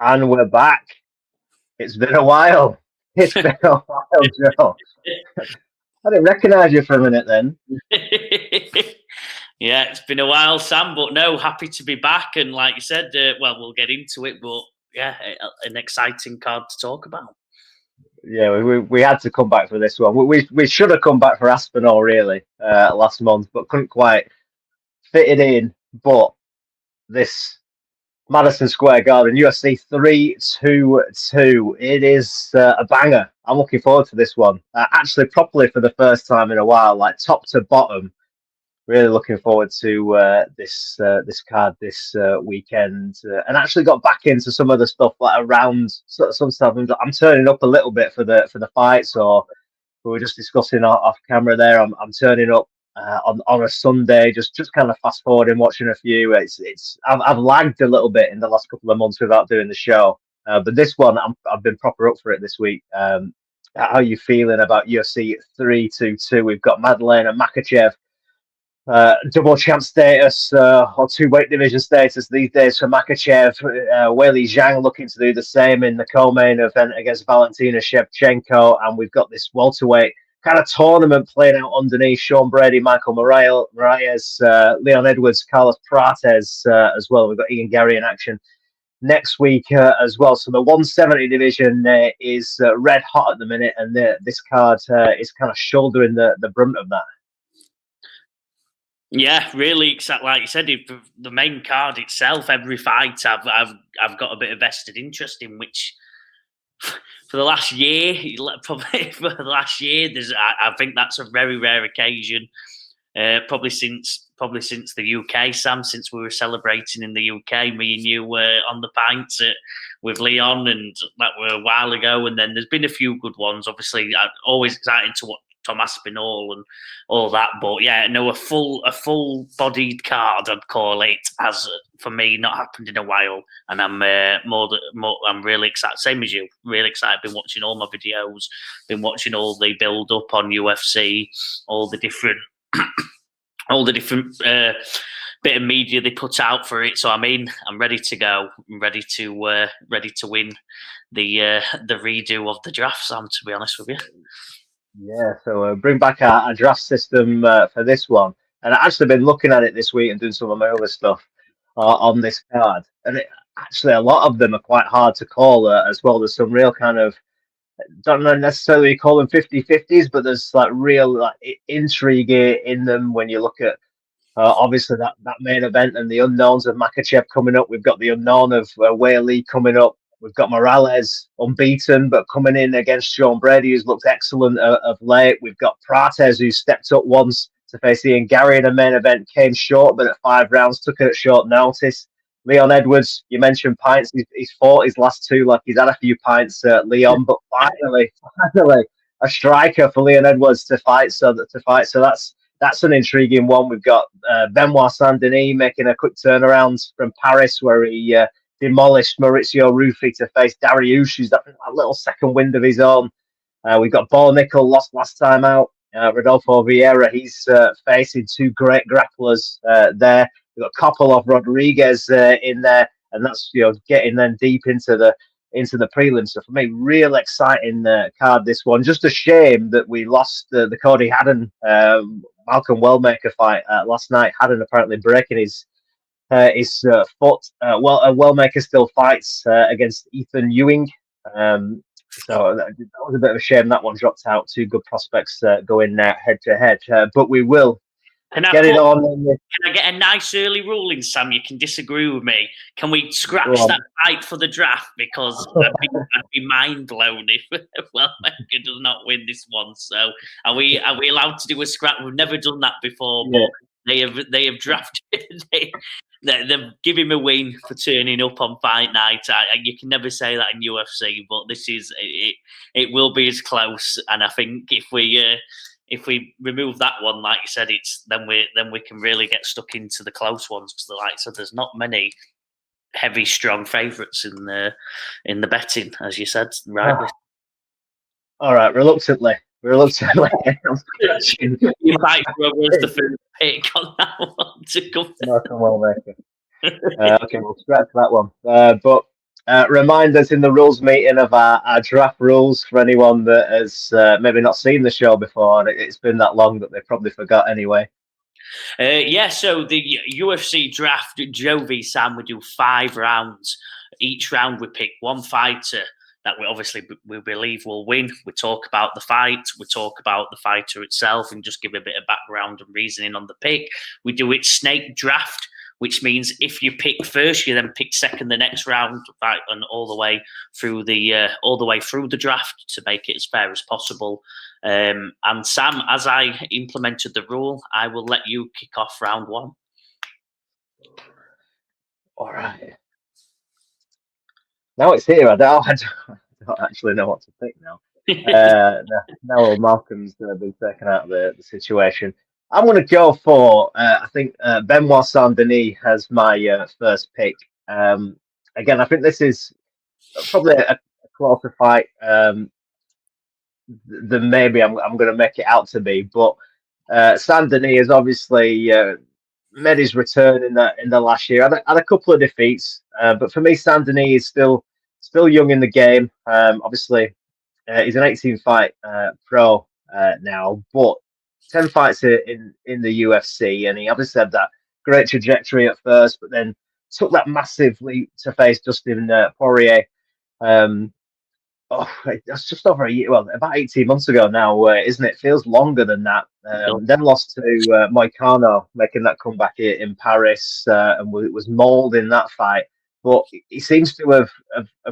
And we're back. It's been a while. It's been a while, Joe. I didn't recognise you for a minute then. Yeah, it's been a while, Sam, but no, happy to be back. And like you said, well, we'll get into it, but yeah, an exciting card to talk about. Yeah, we had to come back for this one. We should have come back for Aspinall, really, last month, but couldn't quite fit it in. But this Madison Square Garden, UFC 322. It is a banger. I'm looking forward to this one. Actually, properly for the first time in a while, like top to bottom. Really looking forward to this card this weekend, and actually got back into some of the stuff like around some stuff. I'm turning up a little bit for the fights, or we were just discussing off camera there. I'm turning up on a Sunday, just kind of fast forwarding, watching a few. I've lagged a little bit in the last couple of months without doing the show, but this one I've been proper up for it this week. How are you feeling about UFC 322? We've got Maddalena, Makhachev. Double champ status or two weight division status these days for Makhachev. Weili Zhang looking to do the same in the co-main event against Valentina Shevchenko, and we've got this welterweight kind of tournament playing out underneath. Sean Brady, Michael Moraes, Leon Edwards, Carlos Prates as well. We've got Ian Gary in action next week as well. So the 170 division is red hot at the minute, and this card is kind of shouldering the brunt of that. Yeah, really excited. Like you said, the main card itself, every fight I've got a bit of vested interest in. Which for the last year, I think that's a very rare occasion. Probably since the UK, Sam, since we were celebrating in the UK, me and you were on the pints with Leon, and that were a while ago. And then there's been a few good ones. Obviously, I'm always excited to watch Tom Aspinall and all that, but yeah, no, a full-bodied card, I'd call it, has for me not happened in a while, and I'm I'm really excited. Same as you, really excited. Been watching all my videos, been watching all the build up on UFC, all the different bit of media they put out for it. So I'm ready to go. I'm ready to win the redo of the draft, Sam. To be honest with you. Yeah, so bring back our draft system for this one. And I've actually been looking at it this week and doing some of my other stuff on this card. And actually, a lot of them are quite hard to call as well. There's some real kind of, don't know necessarily call them 50-50s, but there's like real intrigue in them when you look at obviously that main event and the unknowns of Makhachev coming up. We've got the unknown of Weili coming up. We've got Morales unbeaten, but coming in against Sean Brady, who's looked excellent of late. We've got Prates, who stepped up once to face Ian Gary in a main event, came short, but at 5 rounds, took it at short notice. Leon Edwards, you mentioned pints. He's fought his last two, like he's had a few pints, Leon, but finally, a striker for Leon Edwards to fight. So that's an intriguing one. We've got Benoit Saint Denis making a quick turnaround from Paris, where he demolished Maurizio Ruffi to face Dariush, who's that little second wind of his own. We've got Nickal, lost last time out. Rodolfo Viera, he's facing two great grapplers there. We've got Kopolov Rodriguez in there, and that's getting then deep into the prelims. So for me, real exciting card this one. Just a shame that we lost the Cody Haddon Malcolm Wellmaker fight last night. Haddon apparently breaking his foot. Wellmaker still fights against Ethan Ewing. So that was a bit of a shame that one dropped out. Two good prospects going head to head. But we will get it on. Can I get a nice early ruling, Sam? You can disagree with me. Can we scratch that fight for the draft? Because I'd be mind blown if Wellmaker does not win this one. So are we allowed to do a scrap? We've never done that before, but they have drafted. They've given him a win for turning up on fight night. You can never say that in UFC, but this is it. It will be as close, and I think if we remove that one, like you said, then we can really get stuck into the close ones. Because like I said, there's not many heavy, strong favourites in the betting, as you said, right? All right, reluctantly. You might throw us the first pick on that one to come. Okay, we'll scratch that one. But remind us in the rules meeting of our draft rules for anyone that has maybe not seen the show before. It's been that long that they probably forgot anyway. So the UFC draft, Joe v. Sam, we do 5 rounds. Each round we pick one fighter that we believe will win. We talk about the fight, we talk about the fighter itself, and just give a bit of background and reasoning on the pick. We do it snake draft, which means if you pick first, you then pick second the next round, right, and all the way through the draft to make it as fair as possible. And Sam, as I implemented the rule, I will let you kick off round 1. All right. Now it's here. I don't actually know what to pick now. Now old Malcolm's been taken out of the situation. I'm going to go for, I think, Benoit Saint Denis has my first pick. Again, I think this is probably a closer fight than maybe I'm going to make it out to be. But Saint Denis has obviously made his return in the last year. Had a couple of defeats, but for me, Saint Denis is still young in the game. Obviously, he's an 18 fight pro now, but 10 fights in the UFC, and he obviously had that great trajectory at first, but then took that massive leap to face Dustin Poirier. That's just over a year. Well, about 18 months ago now, isn't it? Feels longer than that. Then lost to Moicano, making that comeback in Paris, and was mauled in that fight. But he seems to have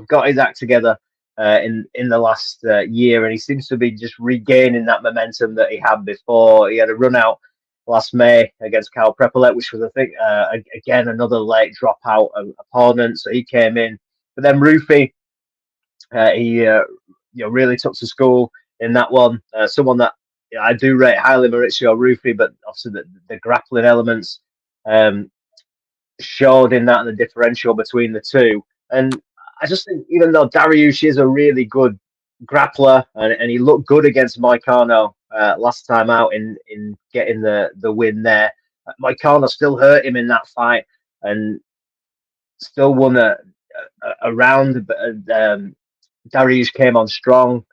got his act together in the last year, and he seems to be just regaining that momentum that he had before. He had a run out last May against Kyle Prepolette, which was, I think, again another late dropout opponent. So he came in, but then Rufy. He really took to school in that one. Someone that I do rate highly, Mauricio Rufy, but obviously the grappling elements showed in that and the differential between the two. And I just think even though Dariush is a really good grappler and he looked good against Moicano last time out in getting the win there, Moicano still hurt him in that fight and still won a round. Dariush came on strong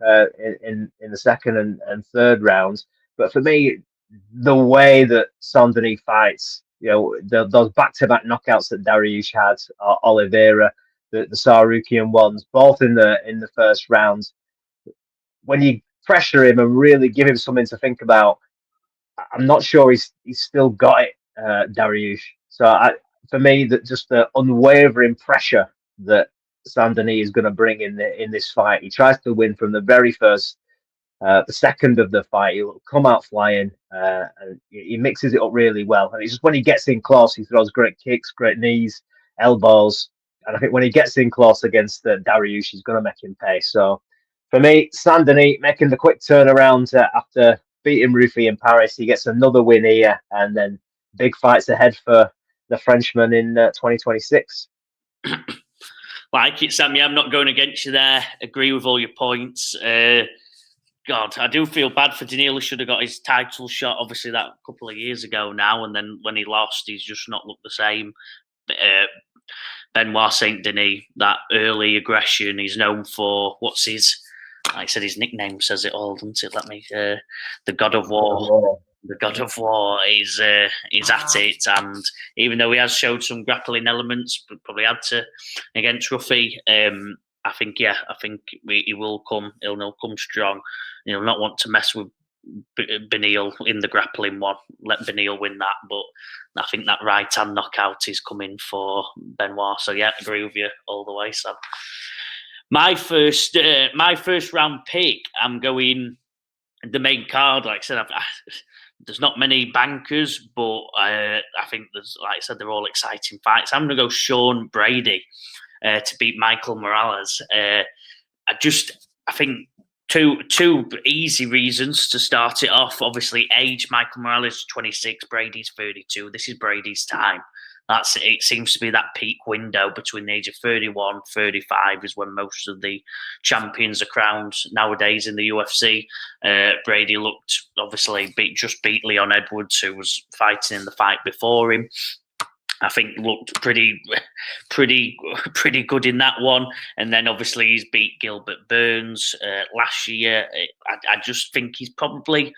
in the second and third rounds. But for me, the way that Saint Denis fights, those back-to-back knockouts that Dariush had, Oliveira, the Sarukian ones, both in the first rounds, when you pressure him and really give him something to think about, I'm not sure he's still got it, Dariush. So for me, that just the unwavering pressure that Saint Denis is going to bring in this fight. He tries to win from the very first, the second of the fight. He'll come out flying, and he mixes it up really well. And it's just when he gets in close, he throws great kicks, great knees, elbows. And I think when he gets in close against Dariush, he's going to make him pay. So for me, Saint Denis making the quick turnaround after beating Rufy in Paris. He gets another win here, and then big fights ahead for the Frenchman in 2026. Like it, Sam. Yeah, I'm not going against you there. Agree with all your points. God, I do feel bad for Beneil. He should have got his title shot, obviously, that couple of years ago now. And then when he lost, he's just not looked the same. Benoit Saint Denis, that early aggression, he's known for like I said, his nickname says it all, doesn't it? The God of War. The God of War is at it, and even though he has showed some grappling elements, probably had to against Rufy. I think he will come. He'll come strong. He'll not want to mess with Beneil in the grappling one. Let Beneil win that, but I think that right hand knockout is coming for Benoit. So yeah, agree with you all the way, Sam. My first round pick. I'm going the main card. Like I said, there's not many bankers, but I think there's, like I said, they're all exciting fights. I'm going to go Sean Brady to beat Michael Morales. I think two easy reasons to start it off. Obviously, age. Michael Morales is 26, Brady's 32. This is Brady's time. It seems to be that peak window between the age of 31, 35 is when most of the champions are crowned nowadays in the UFC. Brady looked, obviously, beat Leon Edwards, who was fighting in the fight before him. I think looked pretty good in that one. And then obviously he's beat Gilbert Burns last year. I just think he's probably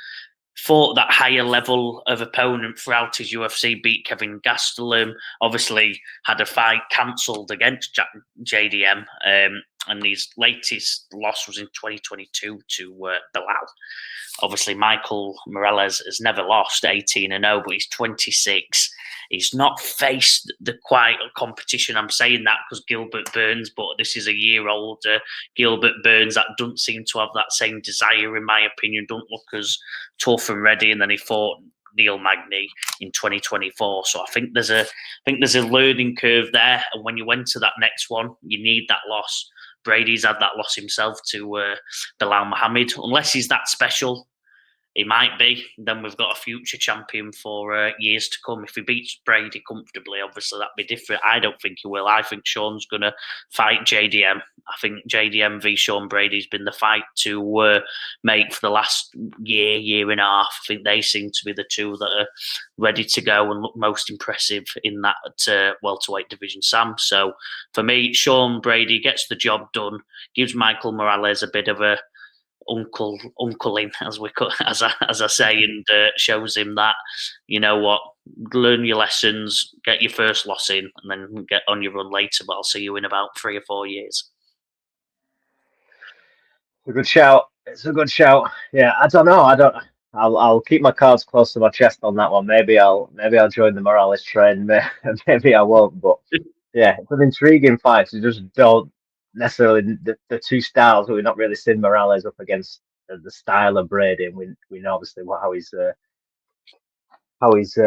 fought that higher level of opponent throughout his UFC, beat Kevin Gastelum, obviously had a fight cancelled against JDM, and his latest loss was in 2022 to Beneil. Obviously, Michael Morales has never lost, 18-0, but he's 26. He's not faced the quite competition. I'm saying that because Gilbert Burns, but this is a year older Gilbert Burns that doesn't seem to have that same desire, in my opinion, don't look as tough and ready. And then he fought Neil Magny in 2024. So I think there's a learning curve there. And when you enter that next one, you need that loss. Brady's had that loss himself to Bilal Muhammad. Unless he's that special, he might be. Then we've got a future champion for years to come. If he beats Brady comfortably, obviously that'd be different. I don't think he will. I think Sean's going to fight JDM. I think JDM v Sean Brady's been the fight to make for the last year and a half. I think they seem to be the two that are ready to go and look most impressive in that welterweight division, Sam. So for me, Sean Brady gets the job done, gives Michael Morales a bit of a uncling, as I say, and shows him that, you know what, learn your lessons, get your first loss in, and then get on your run later. But I'll see you in about 3 or 4 years. It's a good shout. It's a good shout. Yeah, I don't know. I'll keep my cards close to my chest on that one. Maybe I'll join the Morales train. Maybe I won't. But yeah, it's an intriguing fight. You just don't necessarily the two styles, but we've not really seen Morales up against the style of Brady. And we know obviously how he's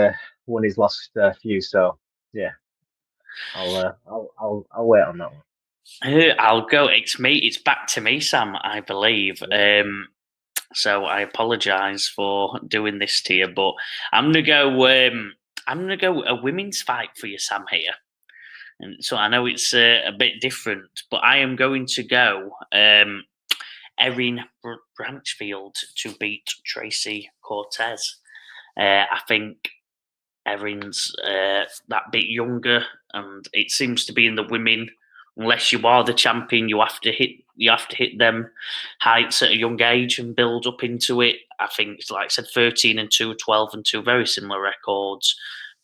won his last few. So yeah, I'll wait on that one. I'll go. It's back to me, Sam, I believe. So I apologise for doing this to you, but I'm gonna go. I'm gonna go a women's fight for you, Sam, here. And so I know it's a bit different, but I am going to go Erin Branchfield to beat Tracy Cortez. I think Erin's that bit younger, and it seems to be in the women. Unless you are the champion, you have to hit them heights at a young age and build up into it. I think, like I said, 13-2, 12-2, very similar records,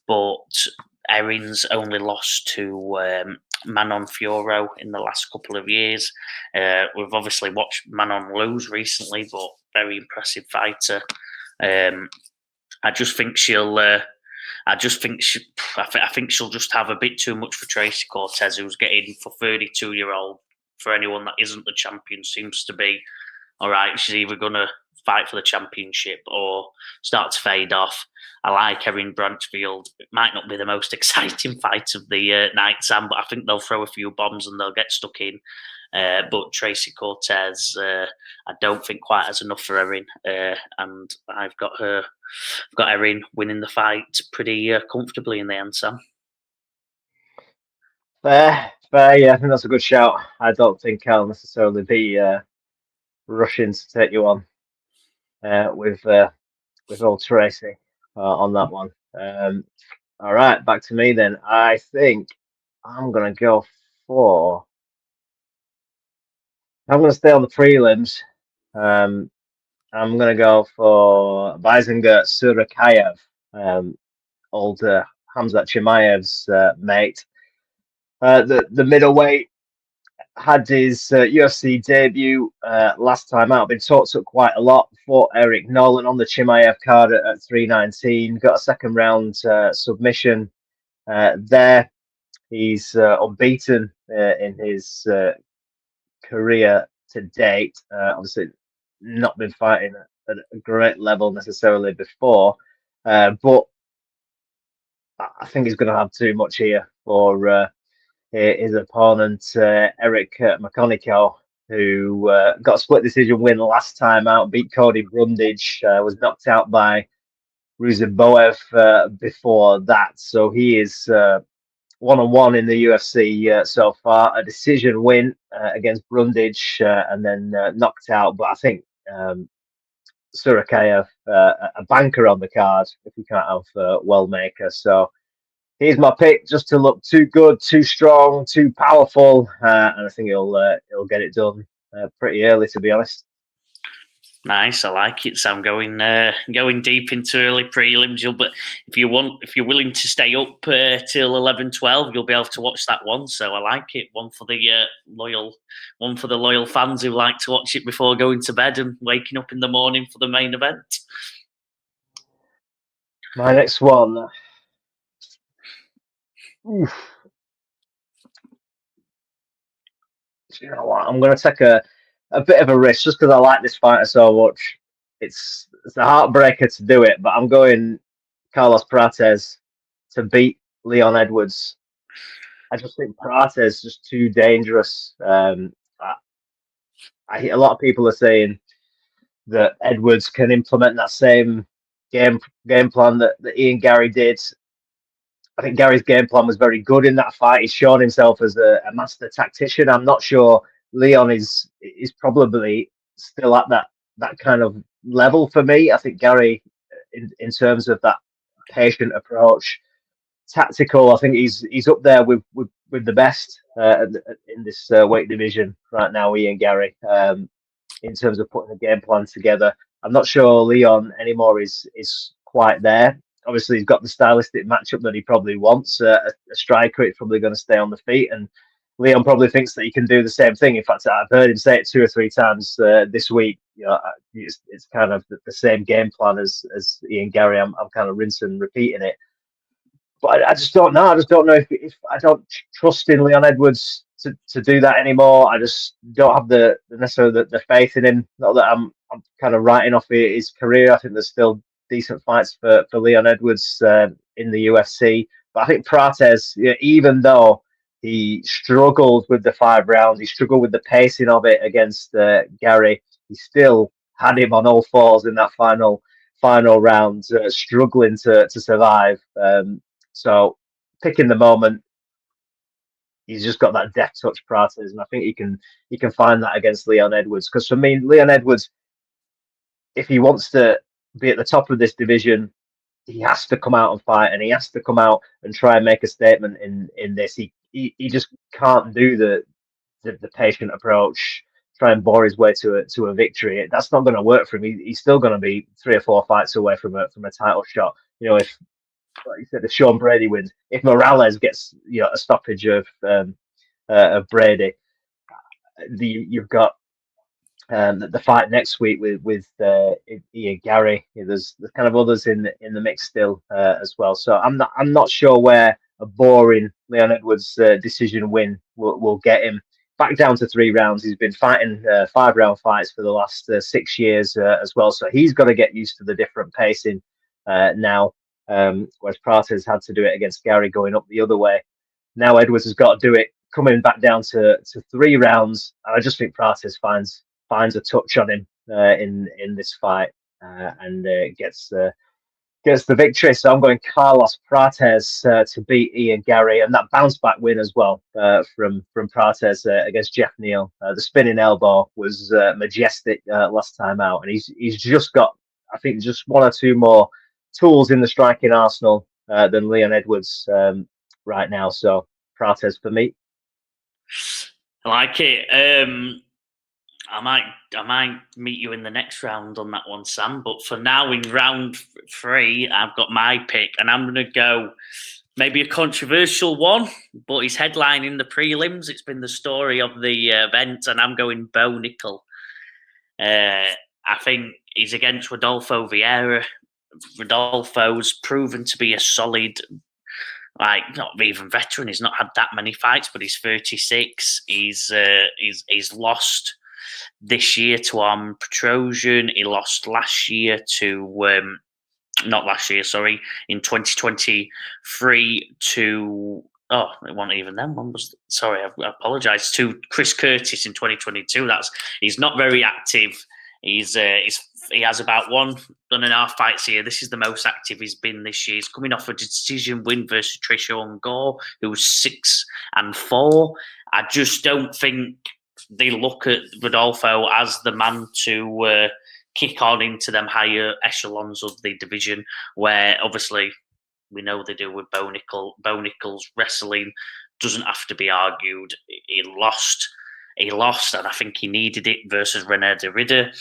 but Erin's only lost to Manon Fiorot in the last couple of years. We've obviously watched Manon lose recently, but very impressive fighter. I just think she'll. I think she'll just have a bit too much for Tracy Cortez, who's getting, for 32-year-old, for anyone that isn't the champion, seems to be all right. She's either going to fight for the championship or start to fade off. I like Erin Branchfield. It might not be the most exciting fight of the night, Sam, but I think they'll throw a few bombs and they'll get stuck in. But Tracy Cortez, I don't think quite has enough for Erin, and I've got Erin winning the fight pretty comfortably in the end, Sam. Fair, yeah, I think that's a good shout. I don't think I'll necessarily be rushing to take you on with old Tracy on that one. All right, back to me then. I think I'm gonna go for. I'm gonna stay on the prelims. I'm gonna go for Bizinger Surakayev, old Hamzat Chimaev's mate. The middleweight had his UFC debut last time out. Been talked up quite a lot. Fought Eric Nolan on the Chimaev card at 319. Got a second round submission there. He's unbeaten in his career to date. Obviously, not been fighting at a great level necessarily before, but I think he's going to have too much here for his opponent, Eric Makhachev, who got a split decision win last time out, beat Cody Brundage, was knocked out by Ruziboev before that. So he is 1-1 in the UFC so far. A decision win against Brundage and then knocked out. But I think Surakayev, a banker on the card if we can't have Wellmaker. So he's my pick, just to look too good, too strong, too powerful, and I think he'll get it done pretty early, to be honest. Nice, I like it. So I'm going deep into early prelims. But if you're willing to stay up till 11-12, you'll be able to watch that one. So I like it. One for the loyal fans who like to watch it before going to bed and waking up in the morning for the main event. My next one. Oof. You know what? I'm going to take a bit of a risk just because I like this fighter so much. It's a heartbreaker to do it, but I'm going Carlos Prates to beat Leon Edwards. I just think Prates is just too dangerous. I hear a lot of people are saying that Edwards can implement that same game plan that Ian Garry did. I think Gary's game plan was very good in that fight. He's shown himself as a master tactician. I'm not sure Leon is probably still at that kind of level for me. I think Gary, in terms of that patient approach, tactical, I think he's up there with the best in this weight division right now. Ian Gary, in terms of putting a game plan together. I'm not sure Leon anymore is quite there. Obviously, he's got the stylistic matchup that he probably wants. A striker, it's probably going to stay on the feet, and Leon probably thinks that he can do the same thing. In fact, I've heard him say it 2 or 3 times this week. You know, it's kind of the same game plan as Ian Gary. I'm kind of rinsing and repeating it. But I just don't know. I just don't know if I don't trust in Leon Edwards to do that anymore. I just don't have the necessarily the faith in him. Not that I'm kind of writing off his career. I think there's still decent fights for Leon Edwards in the UFC. But I think Prates, you know, even though he struggled with the 5 rounds, he struggled with the pacing of it against Gary, he still had him on all fours in that final round, struggling to survive. So picking the moment, he's just got that deft touch, Prates, and I think he can find that against Leon Edwards. Because for me, Leon Edwards, if he wants to be at the top of this division, he has to come out and fight, and he has to come out and try and make a statement in this. He just can't do the patient approach, try and bore his way to a victory. That's not going to work for him. He's still going to be 3 or 4 fights away from a title shot. You know, if, like you said, if Sean Brady wins, if Morales gets a stoppage of Brady, you've got the fight next week with Ian Gary. There's kind of others in the mix still as well. So I'm not sure where a boring Leon Edwards decision win will get him. Back down to 3 rounds. He's been fighting 5-round fights for the last 6 years as well. So he's got to get used to the different pacing now. Whereas Prates had to do it against Gary going up the other way. Now Edwards has got to do it coming back down to 3 rounds. And I just think Prates finds a touch on him in this fight and gets the victory. So I'm going Carlos Prates to beat Ian Gary, and that bounce back win as well from Prates against Jeff Neal. The spinning elbow was majestic last time out, and he's just got, I think, just 1 or 2 more tools in the striking arsenal than Leon Edwards right now. So Prates for me. I like it. I might meet you in the next round on that one, Sam. But for now, in round 3, I've got my pick, and I'm going to go maybe a controversial one, but he's headlining the prelims. It's been the story of the event, and I'm going Bo Nickal. I think he's against Rodolfo Viera. Rodolfo's proven to be a solid, like, not even veteran. He's not had that many fights, but he's 36. He's lost this year to Petrosian. He lost last year to not last year, sorry, in 2023 to it wasn't even them. One was, sorry, I apologise, to Chris Curtis in 2022. He's not very active. He has about 1.5 fights here. This is the most active he's been this year. He's coming off a decision win versus Tricia Gore, who was 6-4. I just don't think they look at Rodolfo as the man to kick on into them higher echelons of the division, where obviously we know they do with Bo Nickal. Bo Nickal's wrestling doesn't have to be argued. He lost, and I think he needed it versus Rene de Ridder.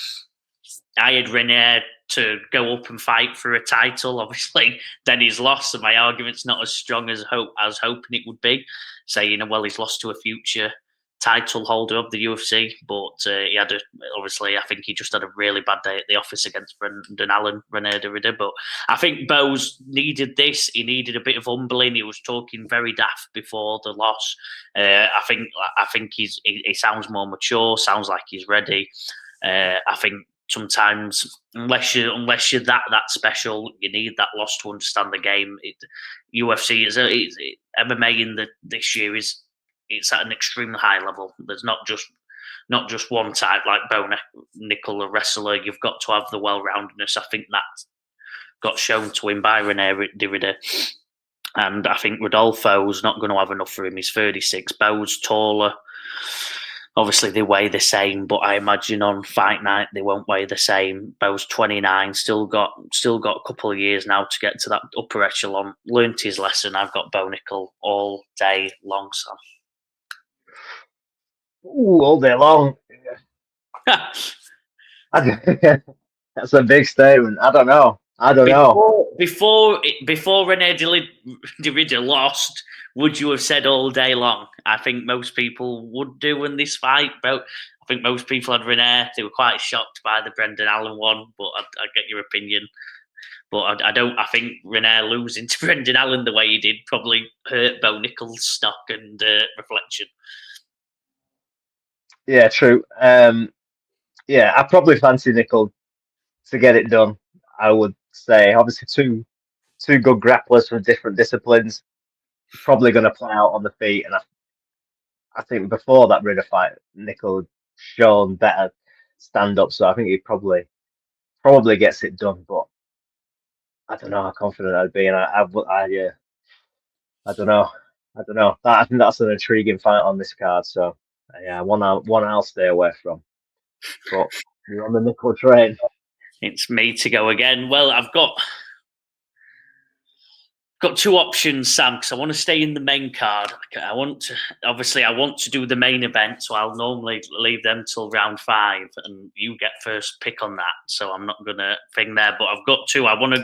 I had Rene to go up and fight for a title. Obviously, then he's lost, and my argument's not as strong as I was hoping it would be. Saying, well, he's lost to a future title holder of the UFC, but he had obviously, I think he just had a really bad day at the office against Brendan Allen, Rene de Ridder. But I think Bo's needed this. He needed a bit of humbling. He was talking very daft before the loss. I think he sounds more mature. Sounds like he's ready. I think sometimes, unless you're that special, you need that loss to understand the game. UFC is MMA in this year it's at an extremely high level. There's not just one type like Bo Nickal, a wrestler. You've got to have the well-roundedness. I think that got shown to him by Rene de Ridder. And I think Rodolfo's not going to have enough for him. He's 36. Bo's taller. Obviously, they weigh the same, but I imagine on fight night they won't weigh the same. Bo's 29, still got a couple of years now to get to that upper echelon. Learned his lesson. I've got Bo Nickal all day long, Sam. Ooh, all day long. That's a big statement. I don't know. Before Rene de Ridder lost, would you have said all day long? I think most people would do in this fight. But I think most people had Rene. They were quite shocked by the Brendan Allen one, but I get your opinion. But I don't. I think Rene losing to Brendan Allen the way he did probably hurt Bo Nickal's stock and reflection. Yeah, true. Yeah, I probably fancy Nickal to get it done. I would say, obviously, two good grapplers from different disciplines. Probably going to play out on the feet, and I think before that Ridder fight, Nickal had shown better stand up, so I think he probably gets it done. But I don't know how confident I'd be, and I don't know. I think that's an intriguing fight on this card. So yeah, one I'll stay away from. But you're on the Nickal train. It's me to go again. Well, I've got two options, Sam, because I want to stay in the main card. I want to do the main event, so I'll normally leave them till round 5, and you get first pick on that. So I'm not gonna thing there, but I've got two. I want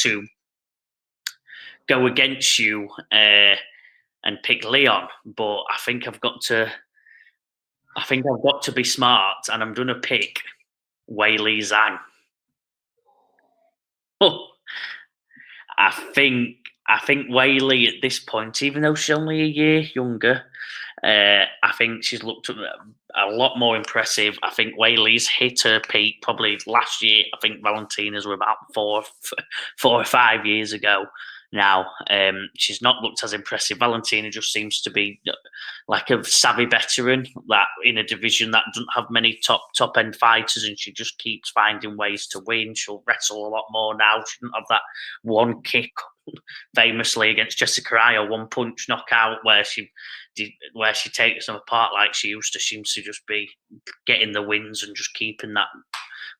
to go against you and pick Leon, but I think I've got to be smart, and I'm gonna pick Weili Zhang. Oh. I think Weili at this point, even though she's only a year younger, I think she's looked a lot more impressive. I think Weili's hit her peak probably last year. I think Valentina's were about 4 or 5 years ago. Now she's not looked as impressive. Valentina just seems to be like a savvy veteran that in a division that doesn't have many top end fighters, and she just keeps finding ways to win. She'll wrestle a lot more now. She didn't have that one kick famously against Jessica Eye, one punch knockout where she takes them apart like she used to. She seems to just be getting the wins and just keeping that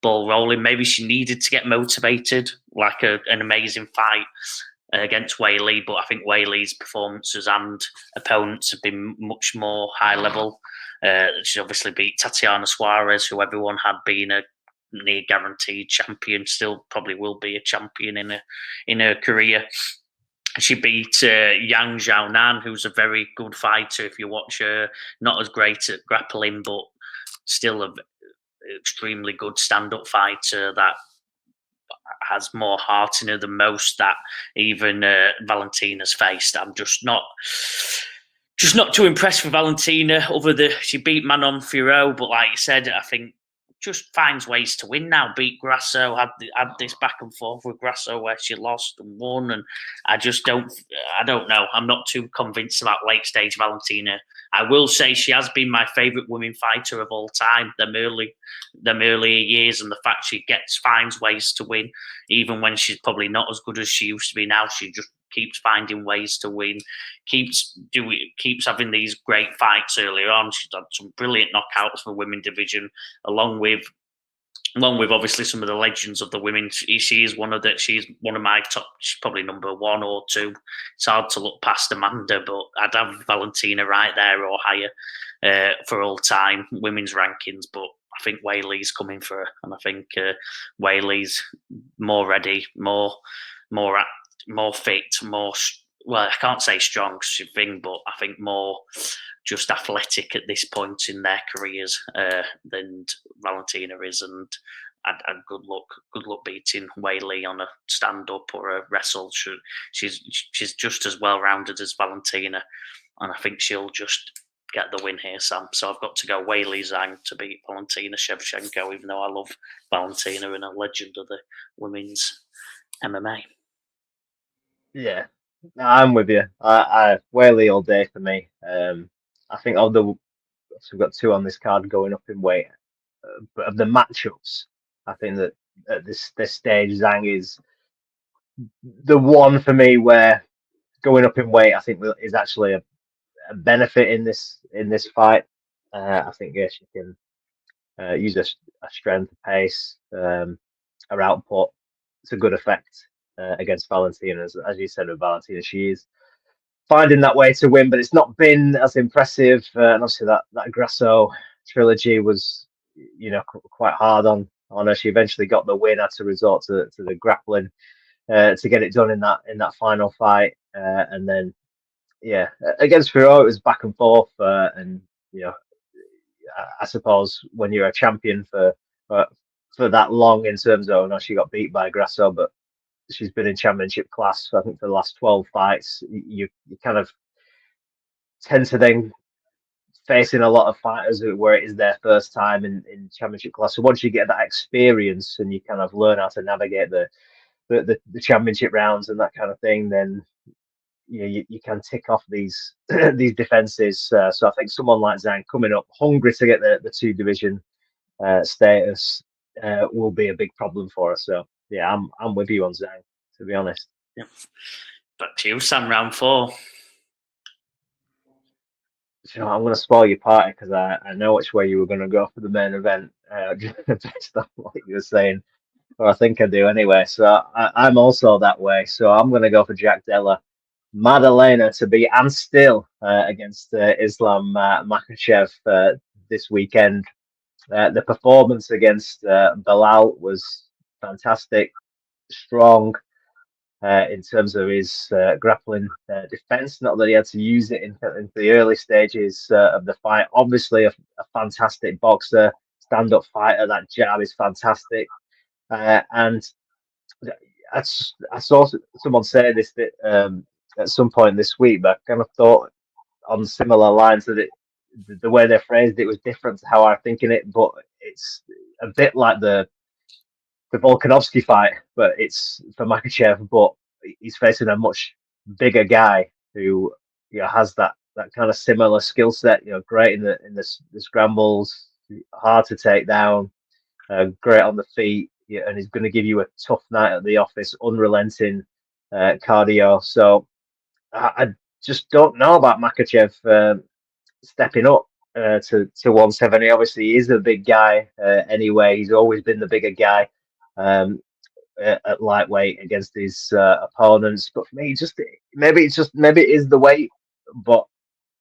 ball rolling. Maybe she needed to get motivated, like an amazing fight against Weili, but I think Weili's performances and opponents have been much more high level. She obviously beat Tatiana Suarez, who everyone had been a near guaranteed champion, still probably will be a champion in her career. She beat Yang Xiaonan, who's a very good fighter. If you watch her, not as great at grappling, but still an extremely good stand-up fighter that has more heart in her than most that even Valentina's faced. I'm just not too impressed with Valentina. She beat Manon Fiorot, but like you said, I think just finds ways to win now. Beat Grasso, had this back and forth with Grasso where she lost and won, and I don't know. I'm not too convinced about late stage Valentina. I will say she has been my favourite women fighter of all time. Them earlier years, and the fact she finds ways to win, even when she's probably not as good as she used to be now. She just keeps finding ways to win, keeps having these great fights earlier on. She's had some brilliant knockouts for the women division, along with along with obviously some of the legends of the women. She's one of my top. She's probably number 1 or 2. It's hard to look past Amanda, but I'd have Valentina right there or higher for all time women's rankings. But I think Weili's coming for her, and I think Weili's more ready, more fit, more. Well, I can't say strong, but I think more just athletic at this point in their careers than Valentina is, and good luck beating Weili on a stand up or a wrestle. She's just as well rounded as Valentina, and I think she'll just get the win here, Sam. So I've got to go Weili Zhang to beat Valentina Shevchenko, even though I love Valentina and a legend of the women's MMA. Yeah, I'm with you. I Weili all day for me. I think of the we've got 2 on this card going up in weight, but of the matchups, I think that at this stage, Zhang is the one for me where going up in weight, I think is actually a benefit in this fight. I think she can use a strength, pace, her output to good effect against Valentina. As you said with Valentina, she is finding that way to win, but it's not been as impressive. And obviously that Grasso trilogy was, quite hard on her. She eventually got the win, had to resort to the grappling to get it done in that final fight, and then against Firo it was back and forth, and I suppose when you're a champion for that long in terms of, she got beat by Grasso, but she's been in championship class, I think, for the last 12 fights. You kind of tend to then facing a lot of fighters where it is their first time in championship class. So once you get that experience and you kind of learn how to navigate the championship rounds and that kind of thing, then you can tick off these these defenses. So I think someone like Zhang coming up hungry to get the 2 division status will be a big problem for us. So yeah, I'm with you on Zhang, to be honest. Yeah. Back to you, Sam. Round 4. I'm going to spoil your party because I know which way you were going to go for the main event, based on what you were saying, or I think I do anyway. So I'm also that way. So I'm going to go for Jack Della Maddalena to beat and still against Islam Makhachev this weekend. The performance against Beneil was fantastic, strong in terms of his grappling defense. Not that he had to use it in the early stages of the fight. Obviously, a fantastic boxer, stand-up fighter. That jab is fantastic. And I saw someone say this at some point this week, but I kind of thought on similar lines that the way they phrased it was different to how I'm thinking it, but it's a bit like the Volkanovski fight, but it's for Makhachev, but he's facing a much bigger guy who has that kind of similar skill set. Great in the scrambles, hard to take down, great on the feet, and he's going to give you a tough night at the office, unrelenting cardio. So I just don't know about Makhachev stepping up to 170. Obviously, he is a big guy anyway. He's always been the bigger guy at lightweight against his opponents. But for me, maybe it is the weight. But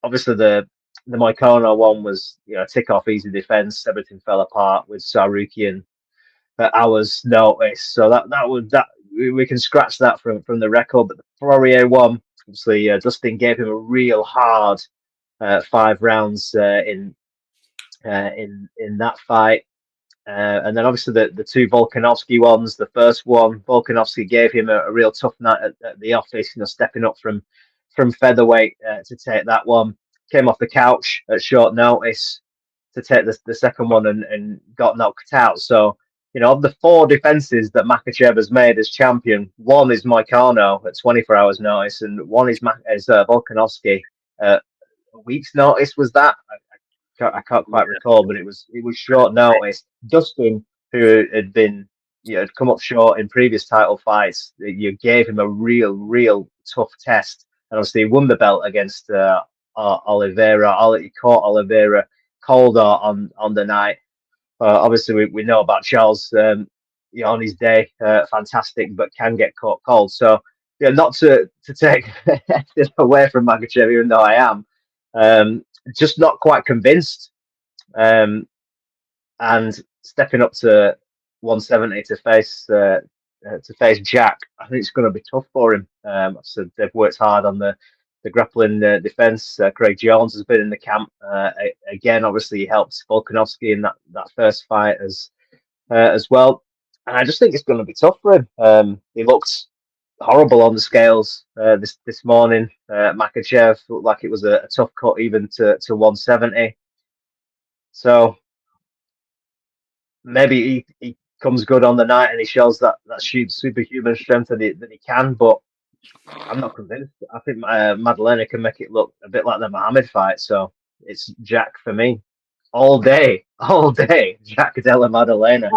obviously, the Moicano one was tick off, easy defense. Everything fell apart with Sarukian at hours' notice. So that we can scratch that from the record. But the Poirier one, obviously, Dustin gave him a real hard 5 rounds in that fight. And then obviously the 2 Volkanovski ones. The first one, Volkanovski gave him a real tough night at the office, stepping up from featherweight to take that one. Came off the couch at short notice to take the second one and got knocked out. So, of the 4 defenses that Makhachev has made as champion, one is Moicano at 24 hours notice, and one is Volkanovski at a week's notice. Was that? I can't quite recall, but it was short notice. Dustin, who had been had come up short in previous title fights, you gave him a real tough test, and obviously he won the belt against Oliveira. He caught Oliveira cold on the night. Obviously, we know about Charles, on his day, fantastic, but can get caught cold. So, yeah, not to take this away from Makhachev, even though I am, just not quite convinced. And stepping up to 170 to face Jack, I think it's going to be tough for him. So they've worked hard on the grappling defense. Craig Jones has been in the camp again. Obviously, he helped Volkanovski in that first fight as well. And I just think it's going to be tough for him. He looked horrible on the scales this morning. Makhachev looked like it was a tough cut even to 170. So maybe he comes good on the night and he shows that superhuman strength that he can, but I'm not convinced. I think Maddalena can make it look a bit like the Muhammad fight, so it's Jack for me. All day, Jack Della Maddalena.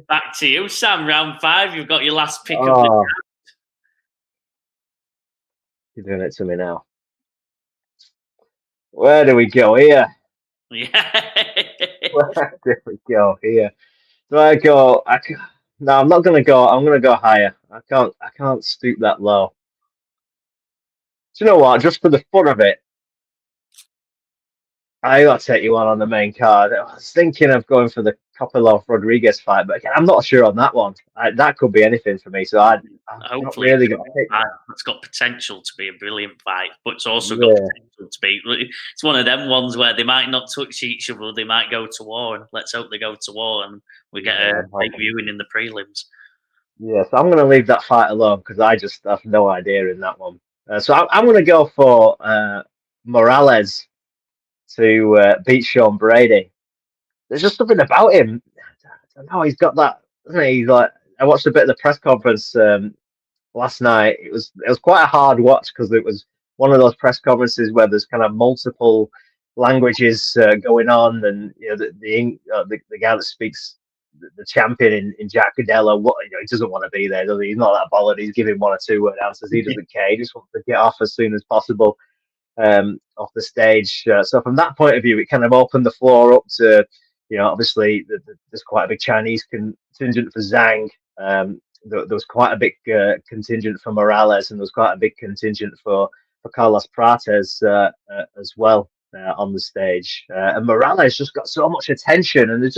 Back to you, Sam. Round 5, you've got your last pick of the draft. You're doing it to me now. Where do we go here? Yeah. Where do we go here? Do I go? No, I'm not gonna go. I'm gonna go higher. I can't stoop that low. Do you know what? Just for the fun of it, I gotta take you on the main card. I was thinking of going for the Kopylov Rodriguez fight, but again, I'm not sure on that one. That could be anything for me. So I'm not really going to pick that. It's got potential to be a brilliant fight, but it's also got potential to be. It's one of them ones where they might not touch each other. They might go to war, and let's hope they go to war, and we get a big viewing in the prelims. Yeah, so I'm going to leave that fight alone because I just have no idea in that one. So I'm going to go for Morales to beat Sean Brady. There's just something about him. I don't know. He's got that. He's like, I watched a bit of the press conference last night. It was quite a hard watch because it was one of those press conferences where there's kind of multiple languages going on, and the guy that speaks the champion in Jack Della, he doesn't want to be there, does he? He's not that bothered. He's giving 1 or 2 word answers. He doesn't care. He just wants to get off as soon as possible off the stage. So from that point of view, it kind of opened the floor up to, obviously there's quite a big Chinese contingent for Zhang. There was quite a big contingent for Morales, and there was quite a big contingent for Carlos Prates as well on the stage. And Morales just got so much attention, and he's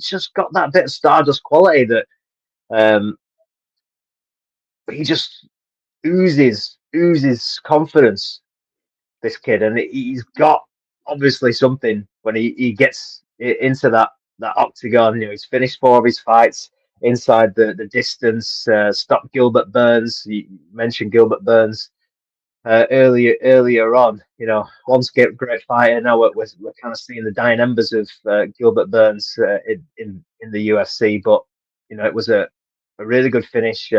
just got that bit of Stardust quality that he just oozes confidence, this kid, and he's got obviously something when he gets into that octagon. He's finished 4 of his fights inside the distance. Stopped Gilbert Burns. You mentioned Gilbert Burns earlier on. Once great fighter. Now we're kind of seeing the dying embers of Gilbert Burns in the UFC. But it was a really good finish.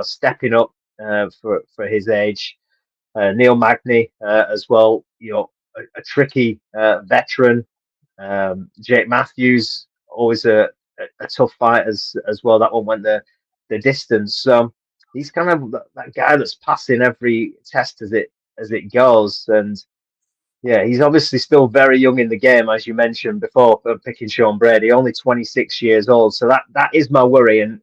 Stepping up for his age. Neil Magny as well. A tricky veteran. Jake Matthews, always a tough fight as well. That one went the distance. So he's kind of that guy that's passing every test as it goes. And yeah, he's obviously still very young in the game, as you mentioned before, picking Sean Brady, only 26 years old. So that is my worry. And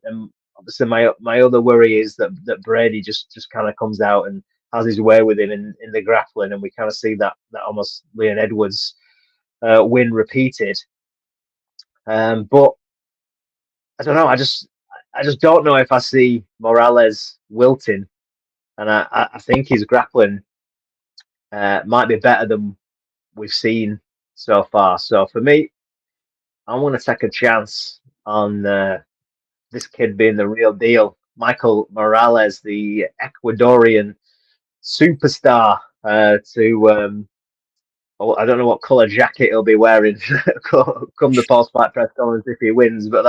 obviously my other worry is that Brady just kind of comes out and has his way with him in the grappling, and we kind of see that almost Leon Edwards win repeated. But I don't know. I just don't know if I see Morales wilting, and I think his grappling might be better than we've seen so far. So for me, I want to take a chance on this kid being the real deal. Michael Morales, the Ecuadorian superstar, I don't know what color jacket he'll be wearing come the post-fight press conference if he wins, but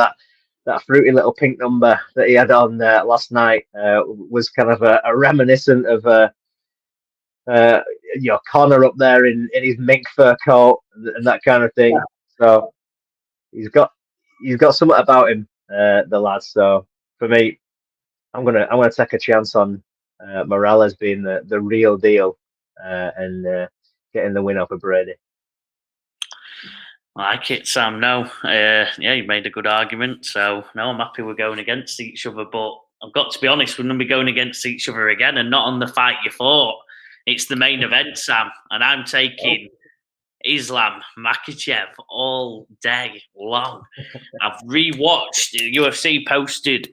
that fruity little pink number that he had on last night was kind of a reminiscent of Connor up there in his mink fur coat and that kind of thing. So he's got something about him, the lad. So for me, I'm gonna take a chance on Morales being the real deal and getting the win over Brady. I like it, Sam. No, yeah, you made a good argument. So no, I'm happy we're going against each other. But I've got to be honest, we're going to be going against each other again, and not on the fight you fought. It's the main event, Sam, and I'm taking Islam Makhachev all day long. I've rewatched UFC posted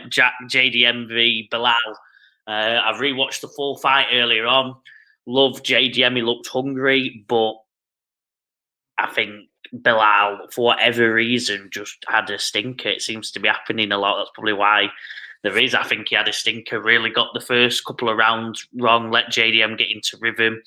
Jack JDM v Beneil. I've rewatched the full fight earlier on. Love JDM. He looked hungry, but I think Beneil, for whatever reason, just had a stinker. It seems to be happening a lot. That's probably why there is. I think he had a stinker. Really got the first couple of rounds wrong. Let JDM get into rhythm.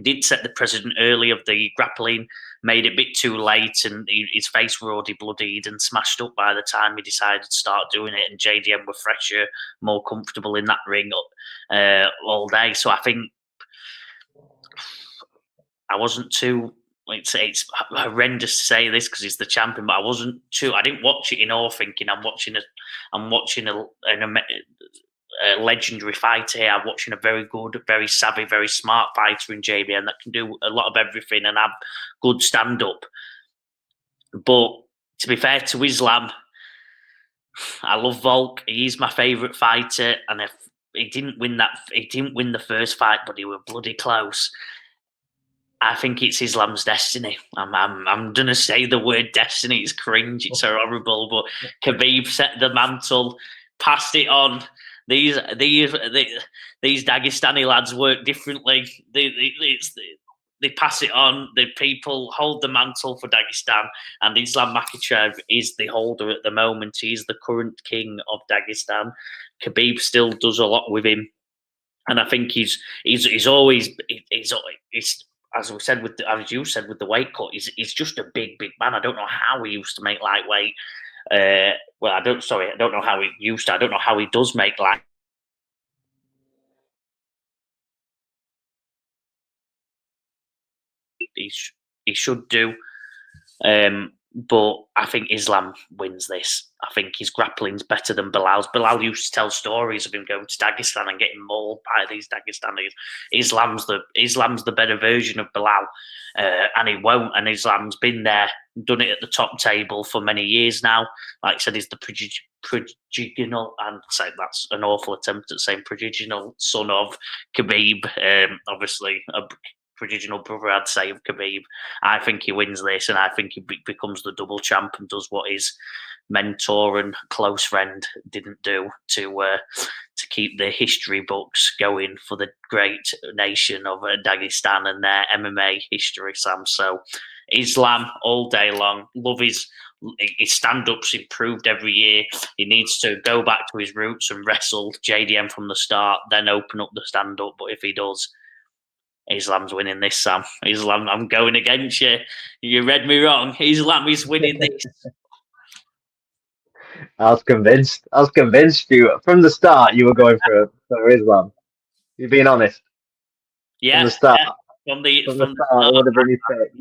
Did set the precedent early of the grappling, made it a bit too late, and his face were already bloodied and smashed up by the time he decided to start doing it. And JDM were fresher, more comfortable in that ring all day. So I think I wasn't too. It's horrendous to say this because he's the champion, but I didn't watch it in awe, thinking I'm watching a legendary fighter here. I'm watching a very good, very savvy, very smart fighter in JBN that can do a lot of everything and have good stand up. But to be fair to Islam, I love Volk. He's my favourite fighter, and if he didn't win the first fight, but he was bloody close. I think it's Islam's destiny. I'm gonna say the word destiny. It's cringe. It's horrible. But Khabib set the mantle, passed it on. These Dagestani lads work differently. They pass it on. The people hold the mantle for Dagestan, and Islam Makhachev is the holder at the moment. He's the current king of Dagestan. Khabib still does a lot with him, and I think he's always as we said as you said with the weight cut, he's just a big man. I don't know how he used to make lightweight. I don't know how he used to. I don't know how he does make light. He should do. But I think Islam wins this. I think his grappling's better than Belal's. Belal used to tell stories of him going to Dagestan and getting mauled by these Dagestanis. Islam's the better version of Belal, and he won't. And Islam's been there, done it at the top table for many years now. Like I said, he's the prodigal, and say that's an awful attempt at saying prodigal son of Khabib. Obviously, a prodigal brother, I'd say, of Khabib. I think he wins this, and I think he becomes the double champ and does what his mentor and close friend didn't do to keep the history books going for the great nation of Dagestan and their MMA history, Sam. So Islam all day long. Love his stand-ups improved every year. He needs to go back to his roots and wrestle JDM from the start, then open up the stand-up. But if he does, Islam's winning this, Sam. Islam, I'm going against you. You read me wrong. Islam is winning this. I was convinced you from the start you were going for Islam. You're being honest. Yeah. From the start. From the start, it would have been your pick.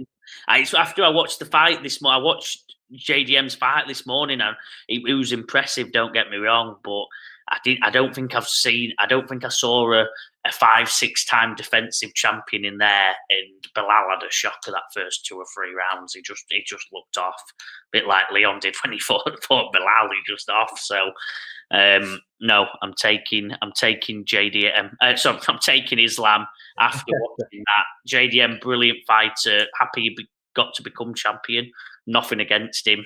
After I watched the fight this morning, I watched JDM's fight this morning, and it was impressive. Don't get me wrong, but I don't think I saw a 5-6 time defensive champion in there, and Belal had a shock of that first 2 or 3 rounds. He just looked off, a bit like Leon did when he fought Belal. He just off. So no, I'm taking JDM. I'm taking Islam after watching that. JDM, brilliant fighter. Happy he got to become champion. Nothing against him.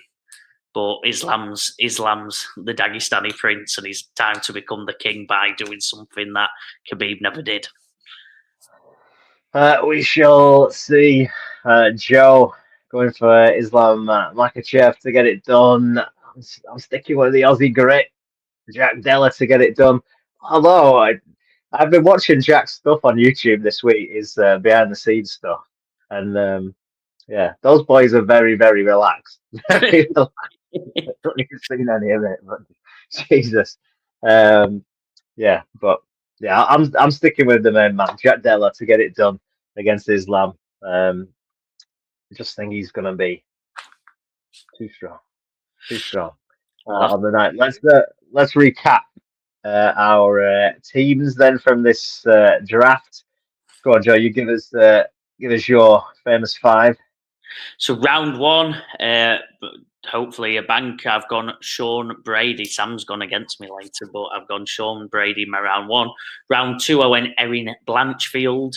But Islam's the Dagestani prince, and he's time to become the king by doing something that Khabib never did. We shall see. Joe going for Islam Makhachev to get it done. I'm sticking with the Aussie grit, Jack Della, to get it done. Although I've been watching Jack's stuff on YouTube this week, his behind the scenes stuff, and yeah, those boys are very, very relaxed. Very relaxed. I don't even seen any of it, but Jesus, yeah, but yeah, I'm sticking with the main man, Jack Della, to get it done against Islam. I just think he's going to be too strong on the night. Let's recap our teams then from this draft. Go on, Joe. You give us your famous 5. So round one, hopefully a bank. I've gone Sean Brady. Sam's gone against me later, but I've gone Sean Brady in my round one. Round two, I went Erin Blanchfield.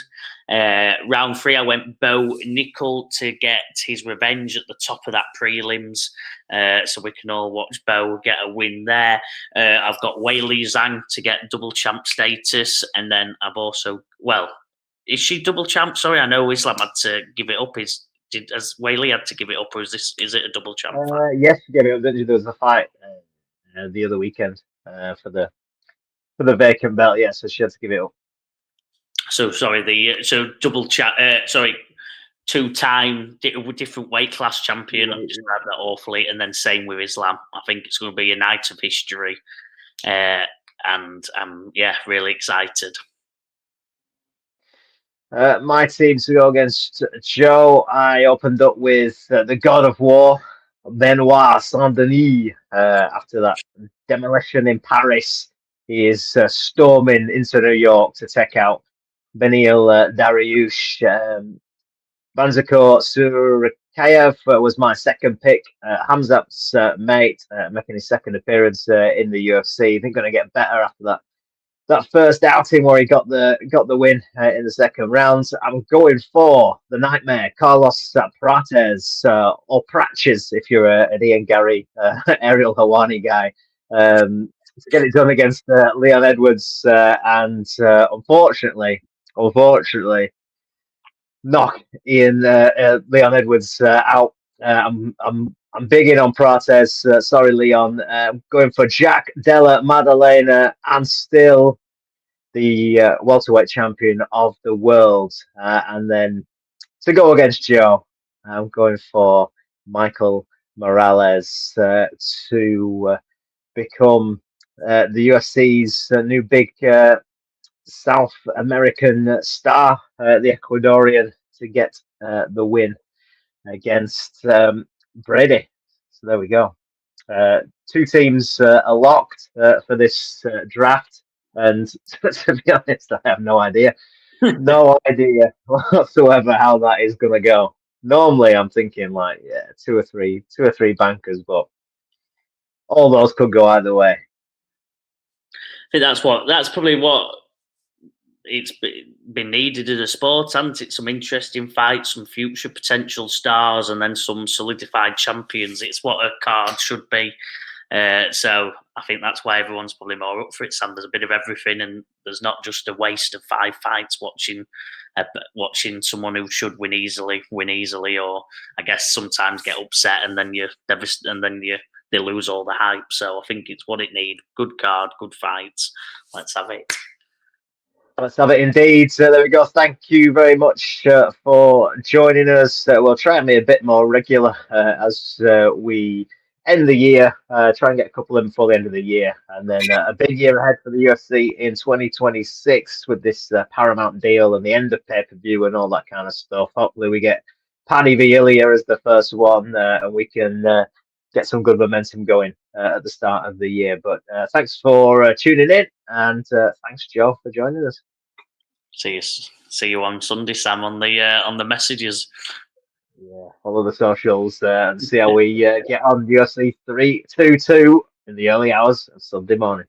Round three, I went Bo Nickal to get his revenge at the top of that prelims. So we can all watch Bo get a win there. I've got Weili Zhang to get double champ status. And then I've also, is she double champ? Sorry, I know Islam had to give it up. Has Weili had to give it up, or is it a double champ fight? Yes, yeah, there was a fight the other weekend for the vacant belt. Yeah, so she had to give it up. So sorry, double champ. Sorry, 2-time different weight class champion. I've described that awfully, and then same with Islam. I think it's going to be a night of history, and I'm really excited. My team to go against Joe, I opened up with the God of War, Benoit Saint Denis. After that demolition in Paris, he is storming into New York to take out Beneil, Dariush. Banzako Surakayev was my second pick. Hamzat's mate, making his second appearance in the UFC. I think going to get better after that first outing where he got the win in the second round. I'm going for the nightmare, Carlos Prates, or Prates if you're an Ian Gary, Ariel Hawani guy, to get it done against Leon Edwards, and unfortunately, knock Leon Edwards out. I'm big in on Prates. Sorry, Leon. Going for Jack Della Maddalena and still the welterweight champion of the world. And then to go against Joe, I'm going for Michael Morales to become the UFC's new big South American star, the Ecuadorian, to get the win against Brady. So there we go. Two teams are locked for this draft, and to be honest, I have no idea whatsoever how that is going to go. Normally, I'm thinking like two or three bankers, but all those could go either way. I think that's probably what it's been needed in the sport, hasn't it? Some interesting fights, some future potential stars, and then some solidified champions. It's what a card should be. So I think that's why everyone's probably more up for it, Sam. There's a bit of everything, and there's not just a waste of 5 fights watching someone who should win easily, or I guess sometimes get upset, and then they lose all the hype. So I think it's what it needs. Good card, good fights. Let's have it. Let's have it indeed. So there we go. Thank you very much for joining us. We'll try and be a bit more regular as we end the year. Try and get a couple in before the end of the year. And then a big year ahead for the UFC in 2026 with this Paramount deal and the end of pay-per-view and all that kind of stuff. Hopefully we get Paddy v. Ilya as the first one and we can get some good momentum going at the start of the year. But thanks for tuning in, and thanks, Joe, for joining us. See you on Sunday, Sam, on the messages. Yeah, follow the socials and see how we get on UFC 322 in the early hours of Sunday morning.